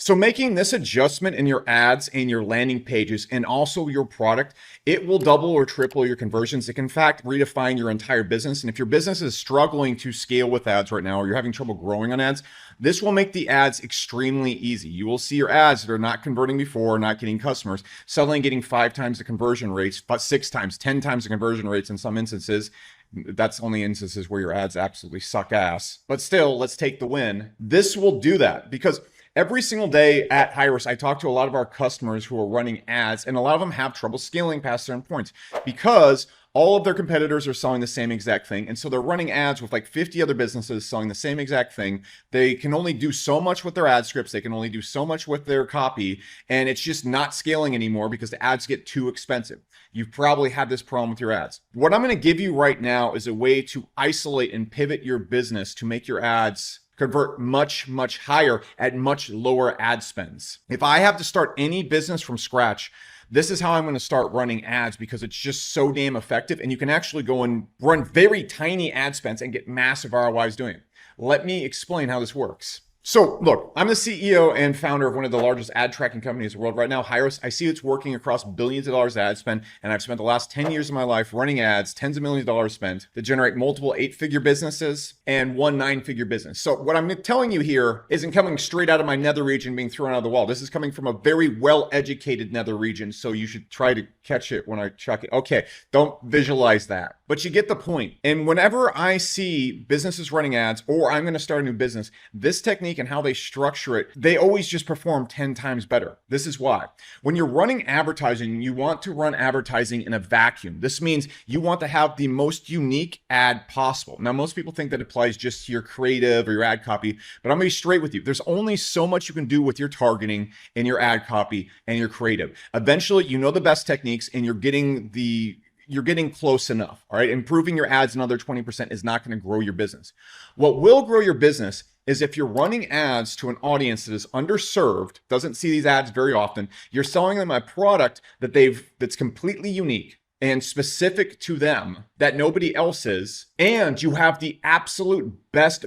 So making this adjustment in your ads and your landing pages and also your product, it will double or triple your conversions. It can in fact redefine your entire business. And if your business is struggling to scale with ads right now, or you're having trouble growing on ads, this will make the ads extremely easy. You will see your ads that are not converting before, not getting customers, suddenly getting 5 times the conversion rates, but 6 times, 10 times the conversion rates in some instances. That's only instances where your ads absolutely suck ass. But still, let's take the win. This will do that because every single day at Hyros, I talk to a lot of our customers who are running ads, and a lot of them have trouble scaling past certain points because all of their competitors are selling the same exact thing. And so they're running ads with like 50 other businesses selling the same exact thing. They can only do so much with their ad scripts. They can only do so much with their copy. And it's just not scaling anymore because the ads get too expensive. You've probably had this problem with your ads. What I'm going to give you right now is a way to isolate and pivot your business to make your ads convert much, much higher at much lower ad spends. If I have to start any business from scratch, this is how I'm going to start running ads because it's just so damn effective. And you can actually go and run very tiny ad spends and get massive ROIs doing it. Let me explain how this works. So look, I'm the CEO and founder of one of the largest ad tracking companies in the world right now, Hyros. I see it's working across billions of dollars ad spend, and I've spent the last 10 years of my life running ads, tens of millions of dollars spent to generate multiple 8-figure businesses and 1 9-figure business. So what I'm telling you here isn't coming straight out of my nether region being thrown out of the wall. This is coming from a very well-educated nether region, so you should try to catch it when I chuck it. Okay, don't visualize that, but you get the point. And whenever I see businesses running ads or I'm going to start a new business, this technique and how they structure it, they always just perform 10 times better. This is why. When you're running advertising, you want to run advertising in a vacuum. This means you want to have the most unique ad possible. Now, most people think that applies just to your creative or your ad copy, but I'm going to be straight with you. There's only so much you can do with your targeting and your ad copy and your creative. Eventually, you know the best techniques and you're getting close enough. All right. Improving your ads another 20% is not going to grow your business. What will grow your business is if you're running ads to an audience that is underserved, doesn't see these ads very often, you're selling them a product that's completely unique and specific to them that nobody else is, and you have the absolute best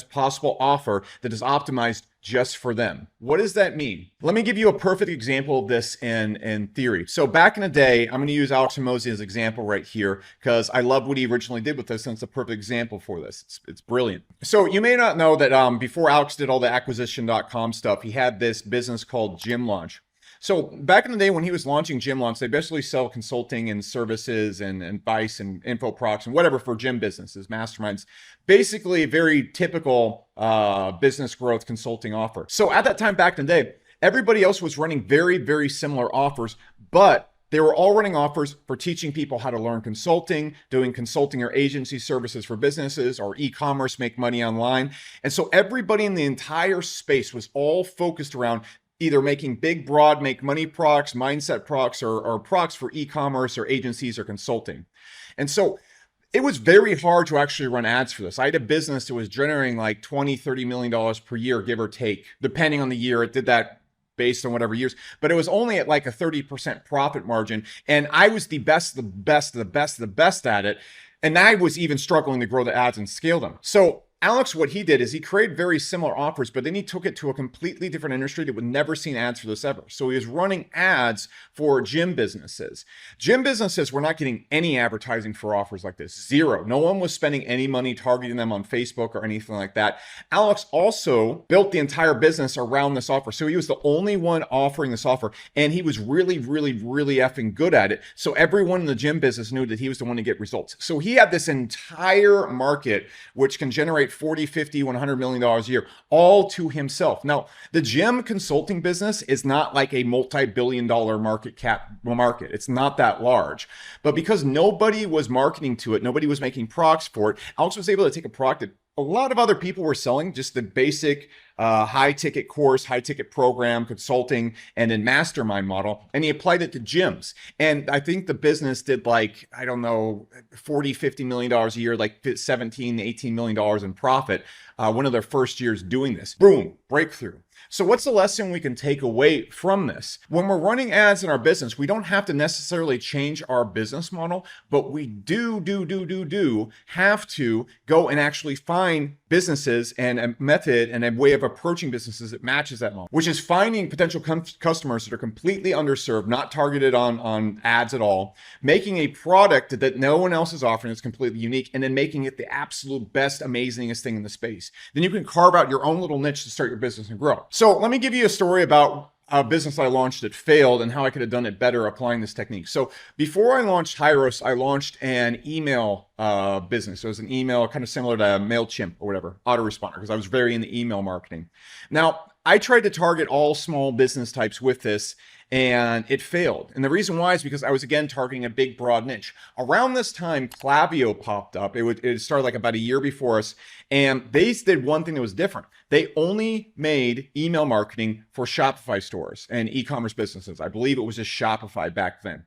possible offer that is optimized just for them. What does that mean? Let me give you a perfect example of this in theory. So back in the day, I'm going to use Alex Hormozi as an example right here because I love what he originally did with this, and it's a perfect example for this. It's brilliant. So you may not know that before Alex did all the acquisition.com stuff, he had this business called Gym Launch. So back in the day when he was launching Gym Launch, they basically sell consulting and services and advice and info products and whatever for gym businesses, masterminds, basically a very typical business growth consulting offer. So at that time back in the day, everybody else was running very, very similar offers, but they were all running offers for teaching people how to learn consulting, doing consulting or agency services for businesses or e-commerce, make money online. And so everybody in the entire space was all focused around either making big, broad, make money products, mindset products, or products for e-commerce or agencies or consulting. And so it was very hard to actually run ads for this. I had a business that was generating like $20, $30 million per year, give or take, depending on the year. It did that based on whatever years, but it was only at like a 30% profit margin. And I was the best at it. And I was even struggling to grow the ads and scale them. So Alex, what he did is he created very similar offers, but then he took it to a completely different industry that would never seen ads for this ever. So he was running ads for gym businesses. Gym businesses were not getting any advertising for offers like this. Zero. No one was spending any money targeting them on Facebook or anything like that. Alex also built the entire business around this offer. So he was the only one offering this offer, and he was really effing good at it. So everyone in the gym business knew that he was the one to get results. So he had this entire market which can generate 40, 50, $100 million a year, all to himself. Now, the gym consulting business is not like a multi-billion-dollar market cap market. It's not that large. But because nobody was marketing to it, nobody was making products for it, Alex was able to take a product that a lot of other people were selling, just the basic high ticket course, high ticket program, consulting, and then mastermind model. And he applied it to gyms. And I think the business did like, I don't know, $40, $50 million a year, like $17, $18 million in profit. One of their first years doing this. Boom, breakthrough. So what's the lesson we can take away from this? When we're running ads in our business, we don't have to necessarily change our business model, but we do have to go and actually find businesses and a method and a way of approaching businesses that matches that model, which is finding potential customers that are completely underserved, not targeted on ads at all, making a product that no one else is offering that's completely unique, and then making it the absolute best, amazingest thing in the space. Then you can carve out your own little niche to start your business and grow. So let me give you a story about a business I launched that failed and how I could have done it better applying this technique. So before I launched Hyros, I launched an email business. So it was an email kind of similar to MailChimp or whatever, autoresponder, because I was very into email marketing. Now, I tried to target all small business types with this, and it failed. And the reason why is because I was, again, targeting a big, broad niche. Around this time, Klaviyo popped up. It started like about a year before us, and they did one thing that was different. They only made email marketing for Shopify stores and e-commerce businesses. I believe it was just Shopify back then.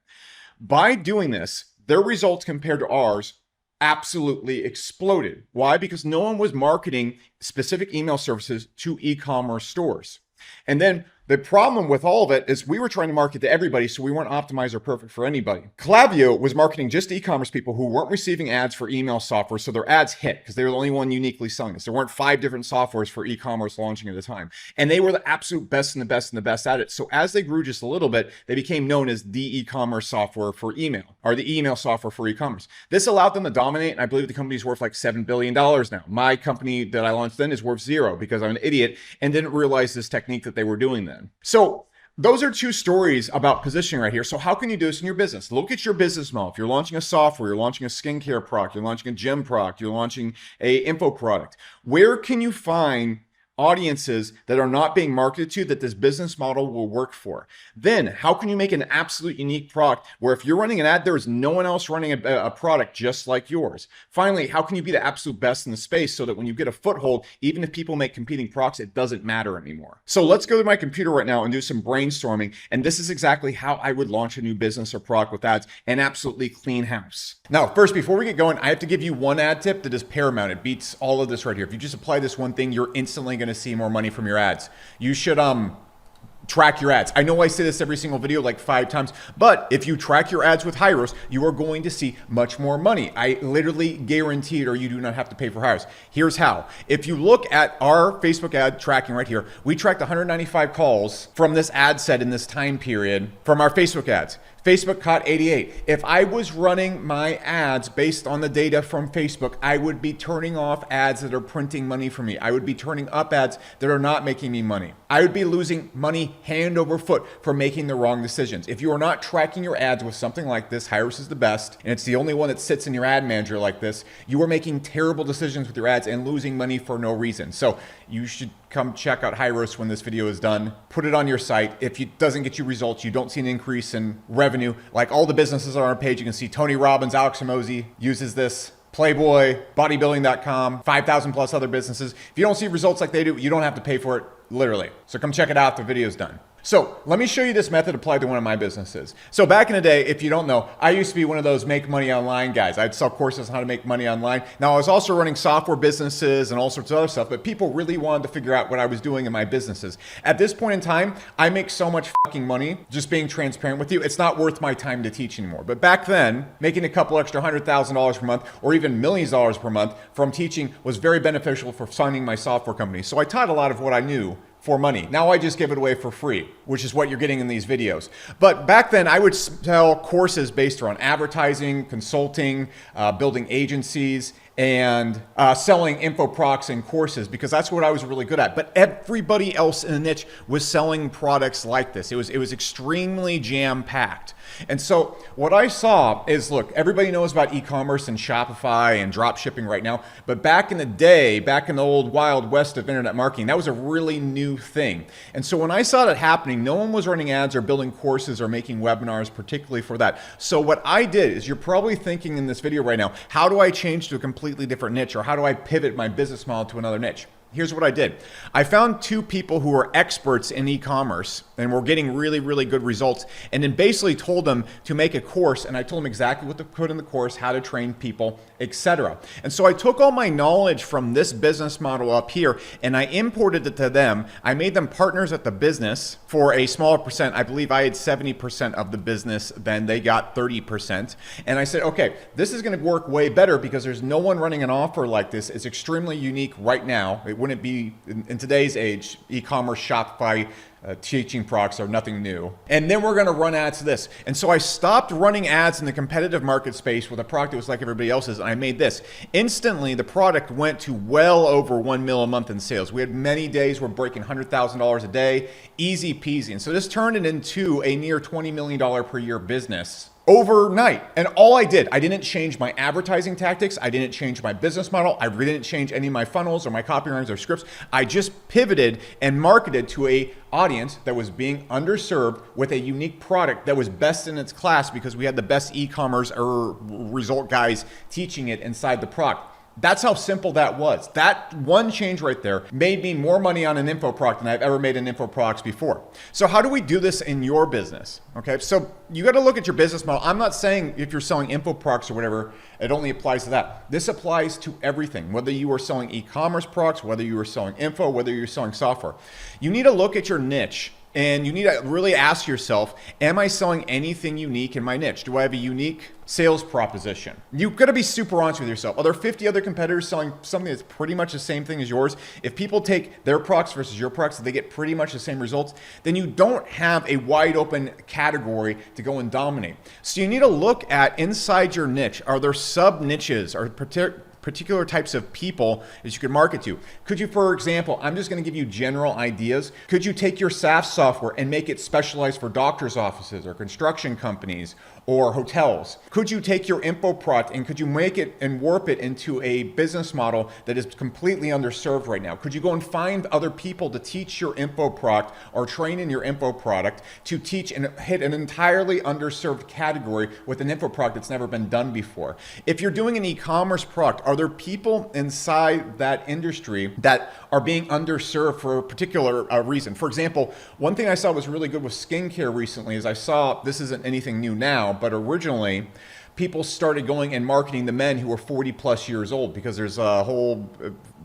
By doing this, their results compared to ours absolutely exploded. Why? Because no one was marketing specific email services to e-commerce stores. And then the problem with all of it is we were trying to market to everybody, so we weren't optimized or perfect for anybody. Klaviyo was marketing just to e-commerce people who weren't receiving ads for email software, so their ads hit because they were the only one uniquely selling this. There weren't 5 different softwares for e-commerce launching at the time. And they were the absolute best and the best and the best at it. So as they grew just a little bit, they became known as the e-commerce software for email, or the email software for e-commerce. This allowed them to dominate, and I believe the company's worth like $7 billion now. My company that I launched then is worth 0 because I'm an idiot and didn't realize this technique that they were doing then. So those are 2 stories about positioning right here. So how can you do this in your business? Look at your business model. If you're launching a software, you're launching a skincare product, you're launching a gym product, you're launching a info product, where can you find audiences that are not being marketed to that this business model will work for? Then how can you make an absolute unique product where if you're running an ad, there is no one else running a product just like yours? Finally, how can you be the absolute best in the space so that when you get a foothold, even if people make competing products, it doesn't matter anymore? So let's go to my computer right now and do some brainstorming. And this is exactly how I would launch a new business or product with ads and absolutely clean house. Now, first, before we get going, I have to give you one ad tip that is paramount. It beats all of this right here. If you just apply this one thing, you're instantly going to see more money from your ads. You should track your ads. I know I say this every single video like 5 times, but if you track your ads with Hyros, you are going to see much more money. I literally guarantee it, or you do not have to pay for Hyros. Here's how. If you look at our Facebook ad tracking right here, we tracked 195 calls from this ad set in this time period from our Facebook ads. Facebook caught 88. If I was running my ads based on the data from Facebook, I would be turning off ads that are printing money for me. I would be turning up ads that are not making me money. I would be losing money hand over foot for making the wrong decisions. If you are not tracking your ads with something like this, Hyros is the best, and it's the only one that sits in your ad manager like this, you are making terrible decisions with your ads and losing money for no reason. So you should come check out Hyros when this video is done. Put it on your site. If it doesn't get you results, you don't see an increase in revenue, like all the businesses on our page, you can see Tony Robbins, Alex Hormozi uses this, Playboy, bodybuilding.com, 5,000 plus other businesses. If you don't see results like they do, you don't have to pay for it, literally. So come check it out. The video's done. So let me show you this method applied to one of my businesses. So back in the day, if you don't know, I used to be one of those make money online guys. I'd sell courses on how to make money online. Now I was also running software businesses and all sorts of other stuff, but people really wanted to figure out what I was doing in my businesses. At this point in time, I make so much fucking money, just being transparent with you, it's not worth my time to teach anymore. But back then, making a couple extra $100,000 per month or even millions of dollars per month from teaching was very beneficial for funding my software company. So I taught a lot of what I knew for money. Now I just give it away for free, which is what you're getting in these videos. But back then I would sell courses based around advertising, consulting, building agencies, and selling info products and courses, because that's what I was really good at. But everybody else in the niche was selling products like this. It was extremely jam-packed. And so what I saw is, look, everybody knows about e-commerce and Shopify and drop shipping right now. But back in the day, back in the old wild west of internet marketing, that was a really new thing. And so when I saw that happening, no one was running ads or building courses or making webinars particularly for that. So what I did is, you're probably thinking in this video right now, how do I change to a completely different niche, or how do I pivot my business model to another niche? Here's what I did. I found 2 people who were experts in e-commerce and were getting really, really good results, and then basically told them to make a course, and I told them exactly what to put in the course, how to train people, etc. And so I took all my knowledge from this business model up here and I imported it to them. I made them partners at the business for a smaller percent. I believe I had 70% of the business, then they got 30%. And I said, okay, this is going to work way better because there's no one running an offer like this. It's extremely unique right now. It wouldn't be in today's age, e-commerce, Shopify, teaching products are nothing new. And then we're going to run ads to this. And so I stopped running ads in the competitive market space with a product that was like everybody else's, and I made this. Instantly, the product went to well over 1 mil a month in sales. We had many days we're breaking $100,000 a day, easy peasy. And so this turned it into a near $20 million per year business overnight. And all I didn't change my advertising tactics. I didn't change my business model. I didn't change any of my funnels or my copywritings or scripts. I just pivoted and marketed to a audience that was being underserved with a unique product that was best in its class because we had the best e-commerce or result guys teaching it inside the product. That's how simple that was. That one change right there made me more money on an info product than I've ever made in info products before. So how do we do this in your business? Okay, so you got to look at your business model. I'm not saying if you're selling info products or whatever, it only applies to that. This applies to everything, whether you are selling e-commerce products, whether you are selling info, whether you're selling software. You need to look at your niche. And you need to really ask yourself, am I selling anything unique in my niche? Do I have a unique sales proposition? You've got to be super honest with yourself. Are there 50 other competitors selling something that's pretty much the same thing as yours? If people take their products versus your products, they get pretty much the same results, then you don't have a wide open category to go and dominate. So you need to look at inside your niche. Are there sub niches or particular types of people that you could market to? Could you, for example, I'm just going to give you general ideas. Could you take your SaaS software and make it specialized for doctors' offices or construction companies or hotels? Could you take your info product and could you make it and warp it into a business model that is completely underserved right now? Could you go and find other people to teach your info product or train in your info product to teach and hit an entirely underserved category with an info product that's never been done before? If you're doing an e-commerce product, are there people inside that industry that are being underserved for a particular reason? For example, one thing I saw was really good with skincare recently is I saw, this isn't anything new now, but originally people started going and marketing the men who were 40 plus years old because there's a whole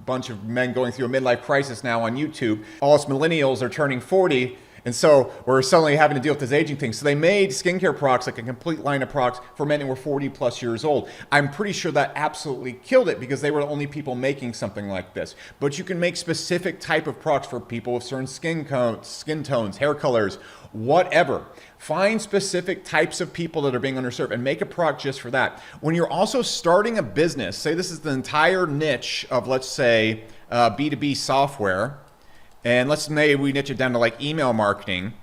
bunch of men going through a midlife crisis now on YouTube. All us millennials are turning 40. And so we're suddenly having to deal with this aging thing. So they made skincare products, like a complete line of products for men who were 40 plus years old. I'm pretty sure that absolutely killed it because they were the only people making something like this. But you can make specific type of products for people with certain skin tones, hair colors, whatever. Find specific types of people that are being underserved and make a product just for that. When you're also starting a business, say this is the entire niche of, let's say, B2B software, and let's say we niche it down to like email marketing.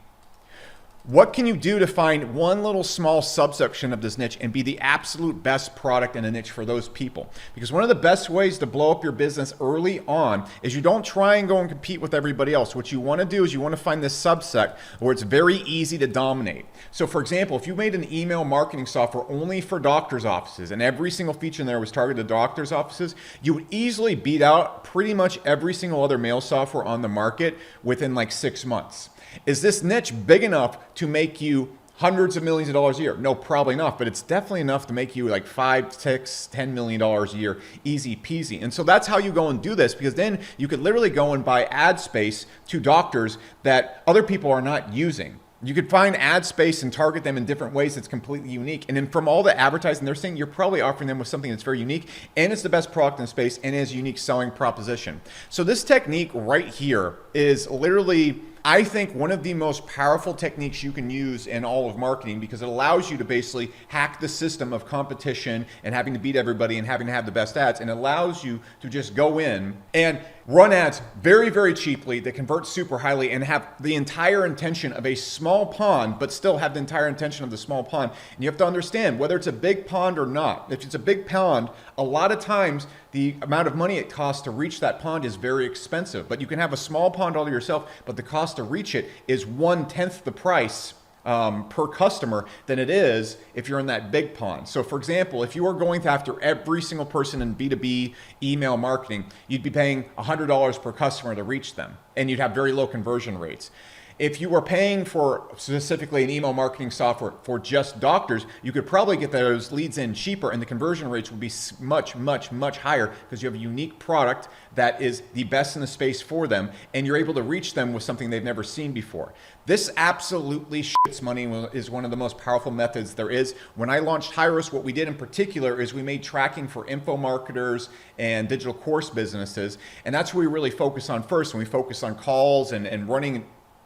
What can you do to find one little small subsection of this niche and be the absolute best product in a niche for those people? Because one of the best ways to blow up your business early on is you don't try and go and compete with everybody else. What you want to do is you want to find this subset where it's very easy to dominate. So for example, if you made an email marketing software only for doctors' offices and every single feature in there was targeted to doctors' offices, you would easily beat out pretty much every single other mail software on the market within like 6 months. Is this niche big enough to make you hundreds of millions of dollars a year? No, probably not, but it's definitely enough to make you like $5, $6, $10 million a year, easy peasy. And so that's how you go and do this, because then you could literally go and buy ad space to doctors that other people are not using. You could find ad space and target them in different ways that's completely unique. And then from all the advertising they're seeing, you're probably offering them with something that's very unique, and it's the best product in the space, and is a unique selling proposition. So this technique right here is literally, I think, one of the most powerful techniques you can use in all of marketing, because it allows you to basically hack the system of competition and having to beat everybody and having to have the best ads, and allows you to just go in and run ads very, very cheaply that convert super highly and have the entire intention of a small pond, but still have the entire intention of the small pond. And you have to understand whether it's a big pond or not. If it's a big pond, a lot of times the amount of money it costs to reach that pond is very expensive. But you can have a small pond all to yourself, but the cost to reach it is 1/10 the price per customer than it is if you're in that big pond. So for example, if you are going after every single person in B2B email marketing, you'd be paying $100 per customer to reach them, and you'd have very low conversion rates. If you were paying for specifically an email marketing software for just doctors, you could probably get those leads in cheaper and the conversion rates would be much, much, much higher because you have a unique product that is the best in the space for them and you're able to reach them with something they've never seen before. This absolutely shits money is one of the most powerful methods there is. When I launched Hyros, what we did in particular is we made tracking for info marketers and digital course businesses. And that's what we really focus on first. And we focus on calls and running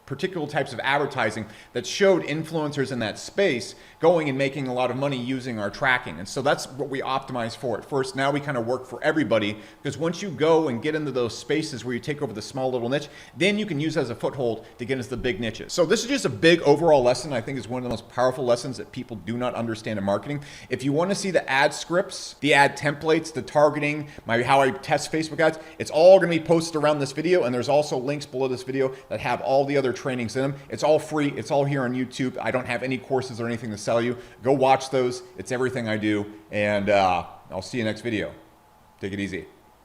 particular types of advertising that showed influencers in that space going and making a lot of money using our tracking. And so that's what we optimize for at first. Now we kind of work for everybody because once you go and get into those spaces where you take over the small little niche, then you can use as a foothold to get into the big niches. So this is just a big overall lesson. I think is one of the most powerful lessons that people do not understand in marketing. If you want to see the ad scripts, the ad templates, the targeting, how I test Facebook ads, it's all going to be posted around this video. And there's also links below this video that have all the other trainings in them. It's all free. It's all here on YouTube. I don't have any courses or anything to sell you. Go watch those. It's everything I do. And I'll see you next video. Take it easy.